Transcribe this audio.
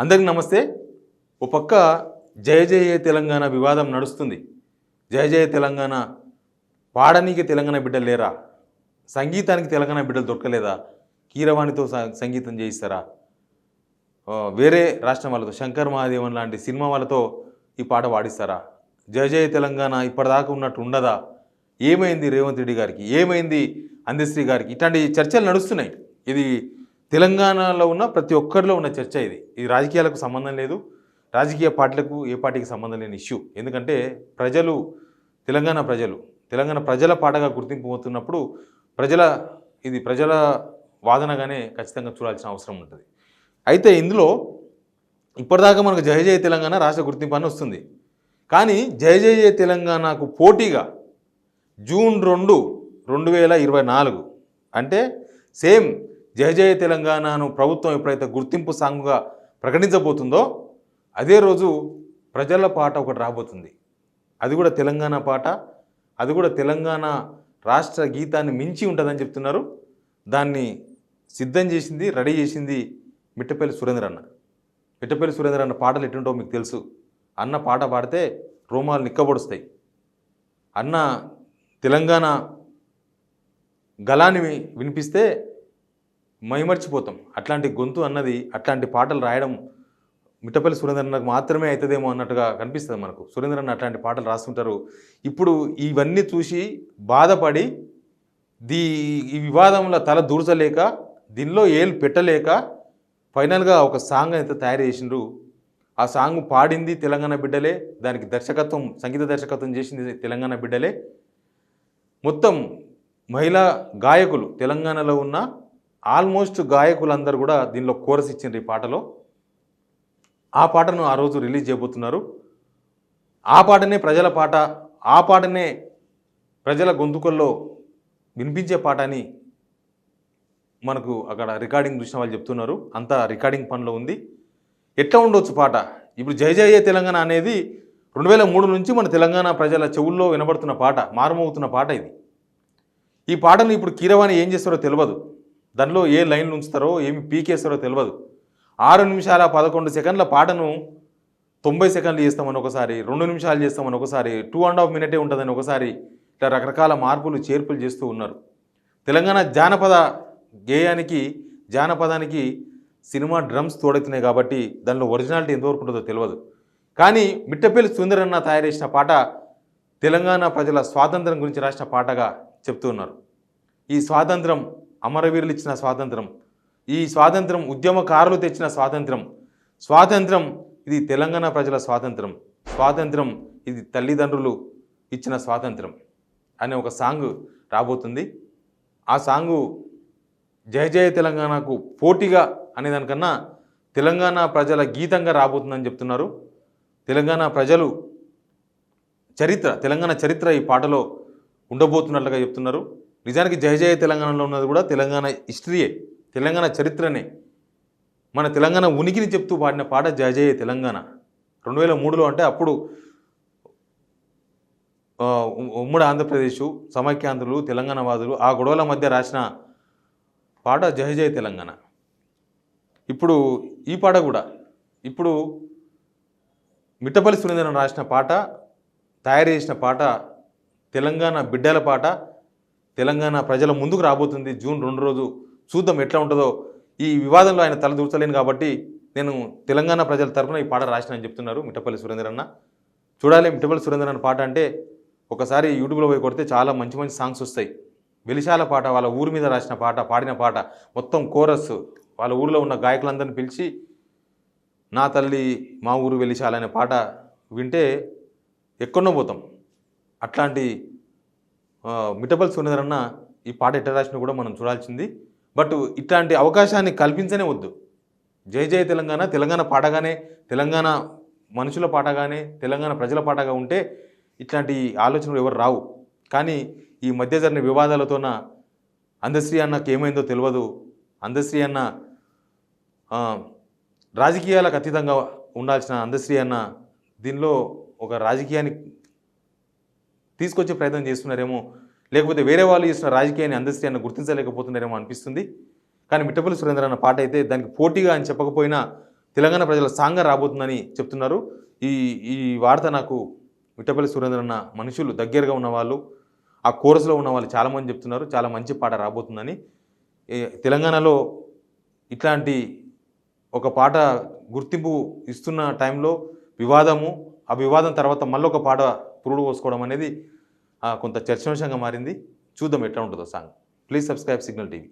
అందరికీ నమస్తే. ఓ పక్క జయ జయ తెలంగాణ వివాదం నడుస్తుంది. జయ జయ తెలంగాణ పాడనీకి తెలంగాణ బిడ్డలు లేరా? సంగీతానికి తెలంగాణ బిడ్డలు దొరకలేదా? కీరవాణితో సంగీతం చేయిస్తారా? వేరే రాష్ట్రం వాళ్ళతో శంకర్ మహాదేవన్ లాంటి సినిమా వాళ్ళతో ఈ పాట పాడిస్తారా? జయ జయ తెలంగాణ ఇప్పటిదాకా ఉన్నట్టు ఉండదా? ఏమైంది రేవంత్ రెడ్డి గారికి? ఏమైంది అందశ్రీ గారికి? ఇట్లాంటి చర్చలు నడుస్తున్నాయి. ఇది తెలంగాణలో ఉన్న ప్రతి ఒక్కరిలో ఉన్న చర్చ. ఇది రాజకీయాలకు సంబంధం లేదు, రాజకీయ పార్టీలకు ఏ పార్టీకి సంబంధం లేని ఇష్యూ. ఎందుకంటే తెలంగాణ ప్రజల పాటగా గుర్తింపు పొందుతున్నప్పుడు ప్రజల వాదనగానే ఖచ్చితంగా చూడాల్సిన అవసరం ఉంటుంది. అయితే ఇందులో ఇప్పటిదాకా మనకు జయ జయ తెలంగాణ రాష్ట్ర గుర్తింపు అని వస్తుంది. కానీ జయ జయ తెలంగాణకు పోటీగా జూన్ 2, 2024 అంటే సేమ్ జయ జయ తెలంగాణను ప్రభుత్వం ఎప్పుడైతే గుర్తింపు సాంగ్గా ప్రకటించబోతుందో అదే రోజు ప్రజల పాట ఒకటి రాబోతుంది. అది కూడా తెలంగాణ పాట, అది కూడా తెలంగాణ రాష్ట్ర గీతాన్ని మించి ఉంటుందని చెప్తున్నారు. దాన్ని సిద్ధం చేసింది, రెడీ చేసింది మిట్టపల్లి సురేందర్ అన్న. మిట్టపల్లి సురేందర్ అన్న పాటలు ఎటుంటో మీకు తెలుసు. అన్న పాట పాడితే రోమాలు నిక్కబొడుస్తాయి. అన్న తెలంగాణ గలాన్ని వినిపిస్తే మైమర్చిపోతాం. అట్లాంటి గొంతు అన్నది, అట్లాంటి పాటలు రాయడం మిట్టపల్లి సురేందర్ అన్నకు మాత్రమే అవుతుందేమో అన్నట్టుగా కనిపిస్తుంది మనకు. సురేందర్ అన్న అట్లాంటి పాటలు రాస్తుంటారు. ఇప్పుడు ఇవన్నీ చూసి బాధపడి ఈ వివాదంలో తల దూర్చలేక, దీనిలో ఏలు పెట్టలేక ఫైనల్గా ఒక సాంగ్ అయితే తయారు చేసిండ్రు. ఆ సాంగ్ పాడింది తెలంగాణ బిడ్డలే, దానికి సంగీత దర్శకత్వం చేసింది తెలంగాణ బిడ్డలే. మొత్తం మహిళా గాయకులు తెలంగాణలో ఉన్న ఆల్మోస్ట్ గాయకులందరూ కూడా దీనిలో కోరస్ ఇచ్చిండ్రు ఈ పాటలో. ఆ పాటను ఆ రోజు రిలీజ్ చేయబోతున్నారు. ఆ పాటనే ప్రజల పాట, ఆ పాటనే ప్రజల గొంతుకల్లో వినిపించే పాట అని మనకు అక్కడ రికార్డింగ్ చూసిన వాళ్ళు చెప్తున్నారు. అంతా రికార్డింగ్ పనిలో ఉంది. ఎట్లా ఉండొచ్చు పాట? ఇప్పుడు జయ జయ తెలంగాణ అనేది 2003 నుంచి మన తెలంగాణ ప్రజల చెవుల్లో వినబడుతున్న పాట, మారుమవుతున్న పాట ఇది. ఈ పాటను ఇప్పుడు కీరవాణి ఏం చేస్తారో తెలియదు. దానిలో ఏ లైన్లు ఉంచుతారో, ఏమి పీకేస్తారో తెలియదు. 6 నిమిషాల 11 సెకండ్ల పాటను 90 సెకండ్లు చేస్తామని ఒకసారి, 2 నిమిషాలు చేస్తామని ఒకసారి, 2.5 మినిటే ఉంటుందని ఒకసారి, ఇట్లా రకరకాల మార్పులు చేర్పులు చేస్తూ ఉన్నారు. తెలంగాణ జానపదానికి సినిమా డ్రమ్స్ తోడవుతున్నాయి కాబట్టి దానిలో ఒరిజినాలిటీ ఎంతవరకు ఉంటుందో తెలియదు. కానీ మిట్టపల్లి సురేందర్ అన్న తయారు చేసిన పాట తెలంగాణ ప్రజల స్వాతంత్రం గురించి రాసిన పాటగా చెప్తూ ఉన్నారు. ఈ స్వాతంత్రం అమరవీరులు ఇచ్చిన స్వాతంత్రం, ఈ స్వాతంత్రం ఉద్యమకారులు తెచ్చిన స్వాతంత్రం ఇది తెలంగాణ ప్రజల స్వాతంత్రం ఇది తల్లిదండ్రులు ఇచ్చిన స్వాతంత్రం అనే ఒక సాంగ్ రాబోతుంది. ఆ సాంగు జయ జయ తెలంగాణకు పోటీగా అనేదానికన్నా తెలంగాణ ప్రజల గీతంగా రాబోతుందని చెప్తున్నారు. తెలంగాణ చరిత్ర ఈ పాటలో ఉండబోతున్నట్లుగా చెప్తున్నారు. నిజానికి జయ జయ తెలంగాణలో ఉన్నది కూడా తెలంగాణ హిస్టరీయే, తెలంగాణ చరిత్రనే. మన తెలంగాణ ఉనికిని చెప్తూ పాడిన పాట జయ జయ తెలంగాణ. 2003లో అంటే అప్పుడు ఉమ్మడి ఆంధ్రప్రదేశ్, సమైక్యాంధ్రులు, తెలంగాణవాదులు ఆ గొడవల మధ్య రాసిన పాట జయ జయ తెలంగాణ. ఇప్పుడు ఈ పాట కూడా ఇప్పుడు మిట్టపల్లి సురేందర్ రాసిన పాట, తయారు చేసిన పాట తెలంగాణ బిడ్డల పాట, తెలంగాణ ప్రజల ముందుకు రాబోతుంది జూన్ 2 రోజు. చూద్దాం ఎట్లా ఉంటుందో. ఈ వివాదంలో ఆయన తల దూర్చలేను కాబట్టి నేను తెలంగాణ ప్రజల తరఫున ఈ పాట రాసినని చెప్తున్నారు మిట్టపల్లి సురేందర్ అన్న. చూడాలి మిట్టపల్లి సురేందర్ అన్న పాట అంటే. ఒకసారి యూట్యూబ్లో పోయి కొడితే చాలా మంచి మంచి సాంగ్స్ వస్తాయి. వెలిశాల పాట, వాళ్ళ ఊరి మీద రాసిన పాట, పాడిన పాట, మొత్తం కోరస్ వాళ్ళ ఊరిలో ఉన్న గాయకులందరినీ పిలిచి నా తల్లి మా ఊరు వెలిశాల అనే పాట వింటే ఎక్కడో పోతాం. అట్లాంటి మిట్టపల్లి సురేందర్ అన్న ఈ పాట ఎట్లా రాసినా కూడా మనం చూడాల్సింది. బట్ ఇట్లాంటి అవకాశాన్ని కల్పించనే వద్దు. జయ జయ తెలంగాణ పాటగానే, తెలంగాణ మనుషుల పాటగానే, తెలంగాణ ప్రజల పాటగా ఉంటే ఇట్లాంటి ఆలోచనలు ఎవరు రావు. కానీ ఈ మధ్య జరిగిన వివాదాలతోన అందశ్రీ అన్నకి ఏమైందో తెలియదు. అందశ్రీ అన్న రాజకీయాలకు అతీతంగా ఉండాల్సిన అందశ్రీ అన్న దీనిలో ఒక రాజకీయాన్ని తీసుకొచ్చే ప్రయత్నం చేస్తున్నారేమో, లేకపోతే వేరే వాళ్ళు చేసిన రాజకీయాన్ని అందశ్రీ అన్న గుర్తించలేకపోతున్నారేమో అనిపిస్తుంది. కానీ మిట్టపల్లి సురేందర్ అన్న పాట అయితే దానికి పోటీగా అని చెప్పకపోయినా తెలంగాణ ప్రజల సాంగ్గా రాబోతుందని చెప్తున్నారు. ఈ ఈ వార్త నాకు మిట్టపల్లి సురేంద్రన్న మనుషులు దగ్గరగా ఉన్నవాళ్ళు, ఆ కోరస్లో ఉన్న వాళ్ళు చాలామంది చెప్తున్నారు. చాలా మంచి పాట రాబోతుందని. తెలంగాణలో ఇట్లాంటి ఒక పాట గుర్తింపు ఇస్తున్న టైంలో వివాదము, ఆ వివాదం తర్వాత మళ్ళొక పాట పురుడు పోసుకోవడం అనేది కొంత చర్చనీయాంశంగా మారింది. చూద్దాం ఎట్లా ఉంటుందో song. Please subscribe signal TV.